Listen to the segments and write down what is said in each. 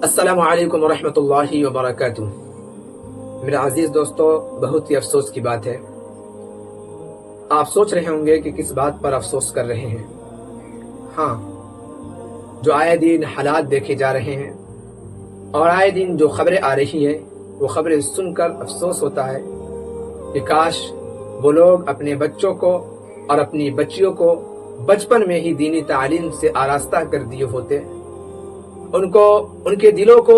السلام علیکم ورحمۃ اللہ وبرکاتہ۔ میرے عزیز دوستو، بہت ہی افسوس کی بات ہے۔ آپ سوچ رہے ہوں گے کہ کس بات پر افسوس کر رہے ہیں۔ ہاں، جو آئے دن حالات دیکھے جا رہے ہیں اور آئے دن جو خبریں آ رہی ہیں، وہ خبریں سن کر افسوس ہوتا ہے کہ کاش وہ لوگ اپنے بچوں کو اور اپنی بچیوں کو بچپن میں ہی دینی تعلیم سے آراستہ کر دیے ہوتے، ان کے دلوں کو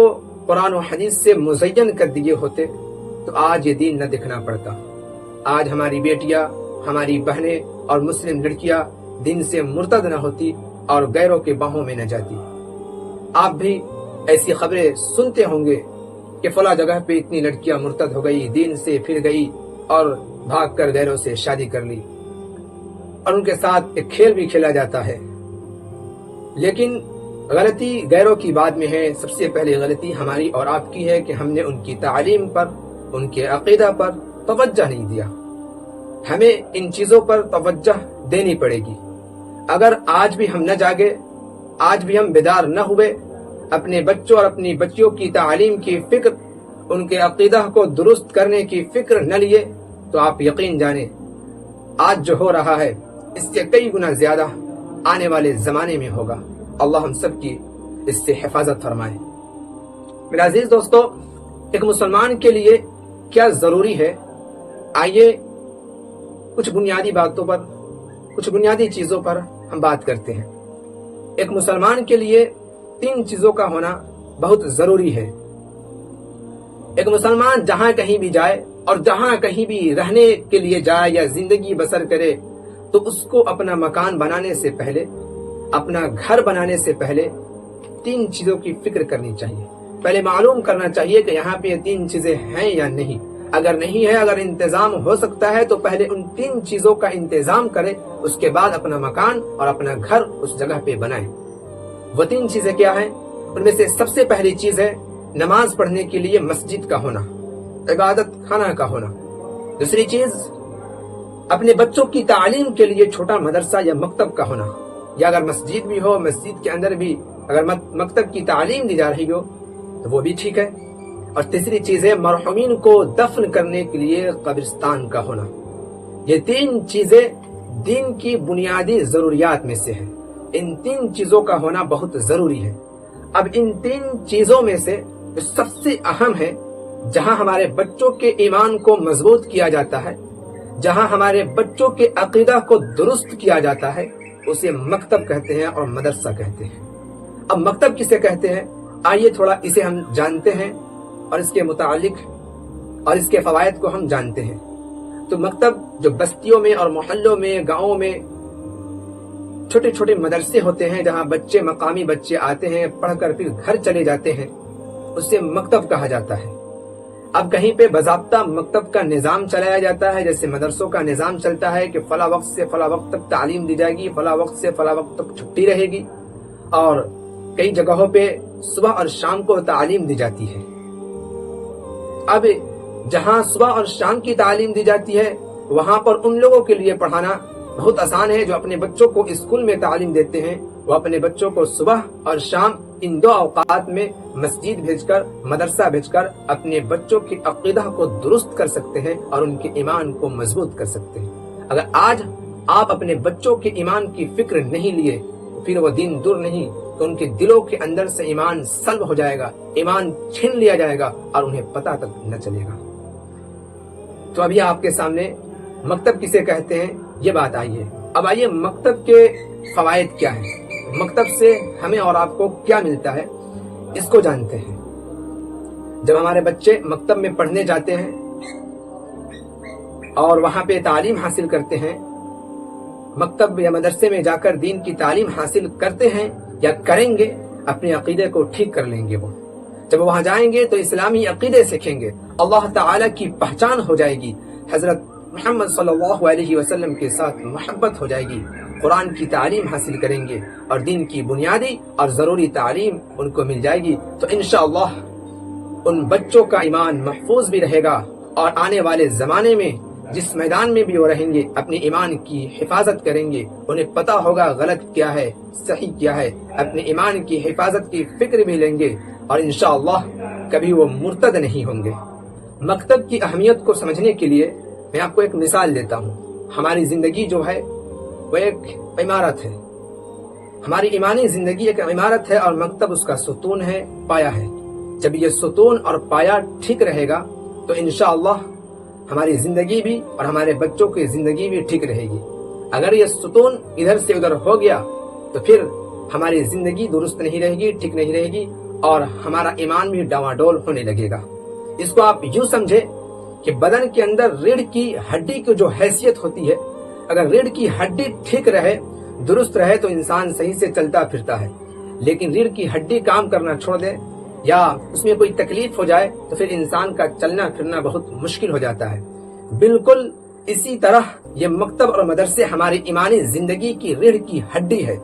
قرآن و حدیث سے مزین کر دیے ہوتے، تو آج یہ دین نہ دکھنا پڑتا۔ آج ہماری بیٹیاں، ہماری بہنیں اور مسلم لڑکیاں دین سے مرتد نہ ہوتی اور غیروں کے باہوں میں نہ جاتی۔ آپ بھی ایسی خبریں سنتے ہوں گے کہ فلاں جگہ پہ اتنی لڑکیاں مرتد ہو گئی، دین سے پھر گئی اور بھاگ کر غیروں سے شادی کر لی، اور ان کے ساتھ ایک کھیل بھی کھیلا جاتا ہے۔ لیکن غلطی غیروں کی بات میں ہے، سب سے پہلے غلطی ہماری اور آپ کی ہے کہ ہم نے ان کی تعلیم پر، ان کے عقیدہ پر توجہ نہیں دیا۔ ہمیں ان چیزوں پر توجہ دینی پڑے گی۔ اگر آج بھی ہم نہ جاگے، آج بھی ہم بیدار نہ ہوئے، اپنے بچوں اور اپنی بچیوں کی تعلیم کی فکر، ان کے عقیدہ کو درست کرنے کی فکر نہ لیے، تو آپ یقین جانیں آج جو ہو رہا ہے اس سے کئی گنا زیادہ آنے والے زمانے میں ہوگا۔ اللہ ہم سب کی اس سے حفاظت فرمائے۔ میرے عزیز دوستو، ایک مسلمان کے لیے کیا ضروری ہے، آئیے کچھ بنیادی باتوں پر، کچھ بنیادی چیزوں پر ہم بات کرتے ہیں۔ ایک مسلمان کے لیے 3 چیزوں کا ہونا بہت ضروری ہے۔ ایک مسلمان جہاں کہیں بھی جائے اور جہاں کہیں بھی رہنے کے لیے جائے یا زندگی بسر کرے، تو اس کو اپنا مکان بنانے سے پہلے، اپنا گھر بنانے سے پہلے 3 چیزوں کی فکر کرنی چاہیے۔ پہلے معلوم کرنا چاہیے کہ یہاں پہ یہ 3 چیزیں ہیں یا نہیں۔ اگر نہیں ہے، اگر انتظام ہو سکتا ہے تو پہلے ان 3 چیزوں کا انتظام کرے، اس کے بعد اپنا مکان اور اپنا گھر اس جگہ پہ بنائے۔ وہ 3 چیزیں کیا ہیں؟ ان میں سے سب سے پہلی چیز ہے نماز پڑھنے کے لیے مسجد کا ہونا، عبادت خانہ کا ہونا۔ دوسری چیز اپنے بچوں کی تعلیم کے لیے چھوٹا مدرسہ یا مکتب کا ہونا، یا اگر مسجد بھی ہو، مسجد کے اندر بھی اگر مکتب کی تعلیم دی جا رہی ہو تو وہ بھی ٹھیک ہے۔ اور تیسری چیز ہے مرحومین کو دفن کرنے کے لیے قبرستان کا ہونا۔ یہ 3 چیزیں دین کی بنیادی ضروریات میں سے ہیں۔ ان 3 چیزوں کا ہونا بہت ضروری ہے۔ اب ان 3 چیزوں میں سے سب سے اہم ہے، جہاں ہمارے بچوں کے ایمان کو مضبوط کیا جاتا ہے، جہاں ہمارے بچوں کے عقیدہ کو درست کیا جاتا ہے، اسے مکتب کہتے ہیں اور مدرسہ کہتے ہیں۔ اب مکتب کسے کہتے ہیں؟ آئیے تھوڑا اسے ہم جانتے ہیں اور اس کے متعلق اور اس کے فوائد کو ہم جانتے ہیں۔ تو مکتب جو بستیوں میں اور محلوں میں، گاؤں میں چھوٹے چھوٹے مدرسے ہوتے ہیں، جہاں مقامی بچے آتے ہیں، پڑھ کر پھر گھر چلے جاتے ہیں، اسے مکتب کہا جاتا ہے۔ اب کہیں پہ باضابطہ مکتب کا نظام چلایا جاتا ہے، جیسے مدرسوں کا نظام چلتا ہے کہ فلاں وقت سے فلاں وقت تک تعلیم دی جائے گی، فلاں وقت سے فلاں وقت تک چھٹی رہے گی، اور کئی جگہوں پہ صبح اور شام کو تعلیم دی جاتی ہے۔ اب جہاں صبح اور شام کی تعلیم دی جاتی ہے، وہاں پر ان لوگوں کے لیے پڑھانا بہت آسان ہے جو اپنے بچوں کو اسکول میں تعلیم دیتے ہیں۔ وہ اپنے بچوں کو صبح اور شام ان 2 اوقات میں مسجد بھیج کر، مدرسہ بھیج کر اپنے بچوں کے عقیدہ کو درست کر سکتے ہیں اور ان کے ایمان کو مضبوط کر سکتے ہیں۔ اگر آج آپ اپنے بچوں کے ایمان کی فکر نہیں لیے، پھر وہ دین دور نہیں، تو ان کے دلوں کے اندر سے ایمان سلب ہو جائے گا، ایمان چھین لیا جائے گا اور انہیں پتہ تک نہ چلے گا۔ تو ابھی آپ کے سامنے مکتب کسے کہتے ہیں یہ بات آئی ہے۔ اب آئیے مکتب کے فوائد کیا ہیں، مکتب سے ہمیں اور آپ کو کیا ملتا ہے، اس کو جانتے ہیں۔ جب ہمارے بچے مکتب میں پڑھنے جاتے ہیں اور وہاں پہ تعلیم حاصل کرتے ہیں، مکتب یا مدرسے میں جا کر دین کی تعلیم حاصل کرتے ہیں یا کریں گے، اپنے عقیدے کو ٹھیک کر لیں گے۔ وہ جب وہاں جائیں گے تو اسلامی عقیدے سیکھیں گے، اللہ تعالی کی پہچان ہو جائے گی، حضرت محمد صلی اللہ علیہ وسلم کے ساتھ محبت ہو جائے گی، قرآن کی تعلیم حاصل کریں گے اور دین کی بنیادی اور ضروری تعلیم ان کو مل جائے گی، تو انشاءاللہ ان بچوں کا ایمان محفوظ بھی رہے گا، اور آنے والے زمانے میں جس میدان میں بھی وہ رہیں گے اپنے ایمان کی حفاظت کریں گے، انہیں پتا ہوگا غلط کیا ہے صحیح کیا ہے، اپنے ایمان کی حفاظت کی فکر بھی لیں گے اور انشاءاللہ کبھی وہ مرتد نہیں ہوں گے۔ مکتب کی اہمیت کو سمجھنے کے لیے میں آپ کو ایک مثال دیتا ہوں۔ ہماری زندگی جو ہے وہ ایک عمارت ہے، ہماری ایمانی زندگی ایک عمارت ہے اور مکتب اس کا ستون ہے، پایا ہے۔ جب یہ ستون اور پایا ٹھیک رہے گا تو انشاءاللہ ہماری زندگی بھی اور ہمارے بچوں کی زندگی بھی ٹھیک رہے گی۔ اگر یہ ستون ادھر سے ادھر ہو گیا تو پھر ہماری زندگی درست نہیں رہے گی، ٹھیک نہیں رہے گی اور ہمارا ایمان بھی ڈاواڈول ہونے لگے گا۔ اس کو آپ یوں سمجھے کہ بدن کے اندر ریڑھ کی ہڈی کی جو حیثیت ہوتی ہے، اگر ریڑھ کی ہڈی ٹھیک رہے، درست رہے تو انسان صحیح سے چلتا پھرتا ہے، لیکن ریڑھ کی ہڈی کام کرنا چھوڑ دے یا اس میں کوئی تکلیف ہو جائے تو پھر انسان کا چلنا پھرنا بہت مشکل ہو جاتا ہے۔ بالکل اسی طرح یہ مکتب اور مدرسے ہماری ایمانی زندگی کی ریڑھ کی ہڈی ہے،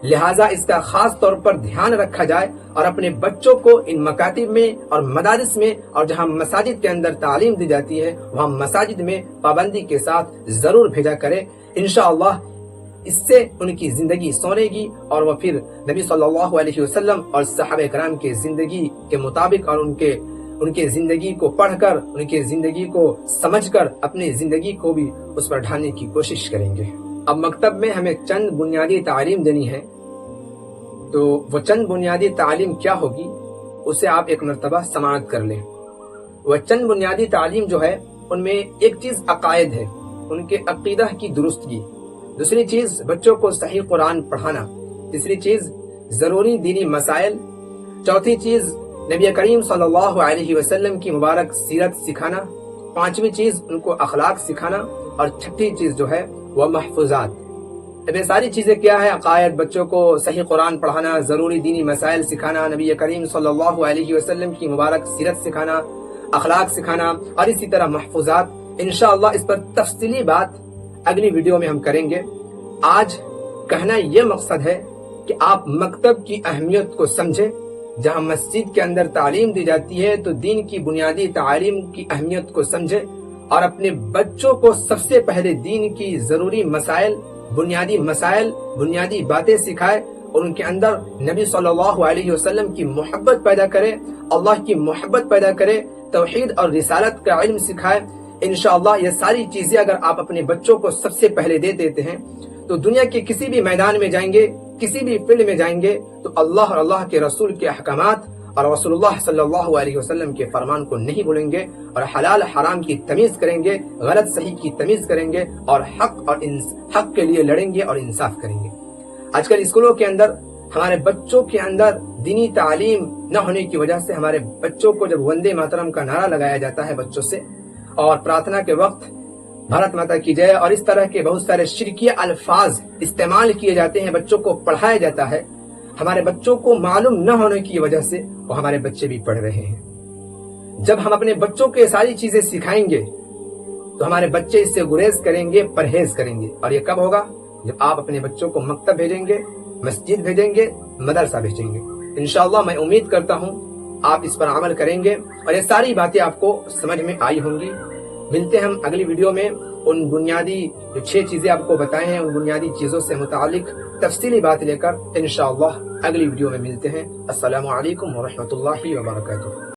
لہٰذا اس کا خاص طور پر دھیان رکھا جائے اور اپنے بچوں کو ان مکاتب میں اور مدارس میں اور جہاں مساجد کے اندر تعلیم دی جاتی ہے وہاں مساجد میں پابندی کے ساتھ ضرور بھیجا کرے۔ انشاءاللہ اس سے ان کی زندگی سورے گی اور وہ پھر نبی صلی اللہ علیہ وسلم اور صحابہ کرام کے زندگی کے مطابق اور ان کے زندگی کو پڑھ کر، ان کے زندگی کو سمجھ کر اپنی زندگی کو بھی اس پر ڈھالنے کی کوشش کریں گے۔ اب مکتب میں ہمیں چند بنیادی تعلیم دینی ہے، تو وہ چند بنیادی تعلیم کیا ہوگی اسے آپ ایک مرتبہ سماعت کر لیں۔ وہ چند بنیادی تعلیم جو ہے ان میں ایک چیز عقائد ہے، ان کے عقیدہ کی درستگی، دوسری چیز بچوں کو صحیح قرآن پڑھانا، تیسری چیز ضروری دینی مسائل، چوتھی چیز نبی کریم صلی اللہ علیہ وسلم کی مبارک سیرت سکھانا، پانچویں چیز ان کو اخلاق سکھانا، اور چھٹی چیز جو ہے وہ محفوظات۔ اب یہ ساری چیزیں کیا ہے؟ عقائد، بچوں کو صحیح قرآن پڑھانا، ضروری دینی مسائل سکھانا، نبی کریم صلی اللہ علیہ وسلم کی مبارک سیرت سکھانا، اخلاق سکھانا اور اسی طرح محفوظات۔ انشاءاللہ اس پر تفصیلی بات اگلی ویڈیو میں ہم کریں گے۔ آج کہنا یہ مقصد ہے کہ آپ مکتب کی اہمیت کو سمجھیں۔ جہاں مسجد کے اندر تعلیم دی جاتی ہے تو دین کی بنیادی تعلیم کی اہمیت کو سمجھیں اور اپنے بچوں کو سب سے پہلے دین کی ضروری مسائل، بنیادی باتیں سکھائے اور ان کے اندر نبی صلی اللہ علیہ وسلم کی محبت پیدا کرے، اللہ کی محبت پیدا کرے، توحید اور رسالت کا علم سکھائے۔ انشاءاللہ یہ ساری چیزیں اگر آپ اپنے بچوں کو سب سے پہلے دے دیتے ہیں تو دنیا کے کسی بھی میدان میں جائیں گے، کسی بھی فیلڈ میں جائیں گے تو اللہ اور اللہ کے رسول کے احکامات اور رسول اللہ صلی اللہ علیہ وسلم کے فرمان کو نہیں بھولیں گے اور حلال حرام کی تمیز کریں گے، غلط صحیح کی تمیز کریں گے اور حق کے لیے لڑیں گے اور انصاف کریں گے۔ آج کل اسکولوں کے اندر ہمارے بچوں کے اندر دینی تعلیم نہ ہونے کی وجہ سے ہمارے بچوں کو جب وندے ماترم کا نعرہ لگایا جاتا ہے بچوں سے اور پرارتھنا کے وقت بھارت ماتا کی جے اور اس طرح کے بہت سارے شرکیہ الفاظ استعمال کیے جاتے ہیں، بچوں کو پڑھایا جاتا ہے، ہمارے بچوں کو معلوم نہ ہونے کی وجہ سے وہ ہمارے بچے بھی پڑھ رہے ہیں۔ جب ہم اپنے بچوں کو یہ ساری چیزیں سکھائیں گے تو ہمارے بچے اس سے گریز کریں گے، پرہیز کریں گے، اور یہ کب ہوگا؟ جب آپ اپنے بچوں کو مکتب بھیجیں گے، مسجد بھیجیں گے، مدرسہ بھیجیں گے۔ انشاءاللہ میں امید کرتا ہوں آپ اس پر عمل کریں گے اور یہ ساری باتیں آپ کو سمجھ میں آئی ہوں گی۔ ملتے ہیں ہم اگلی ویڈیو میں، ان بنیادی جو 6 چیزیں آپ کو بتائے ہیں ان بنیادی چیزوں سے متعلق تفصیلی بات لے کر انشاءاللہ اگلی ویڈیو میں ملتے ہیں۔ السلام علیکم ورحمۃ اللہ وبرکاتہ۔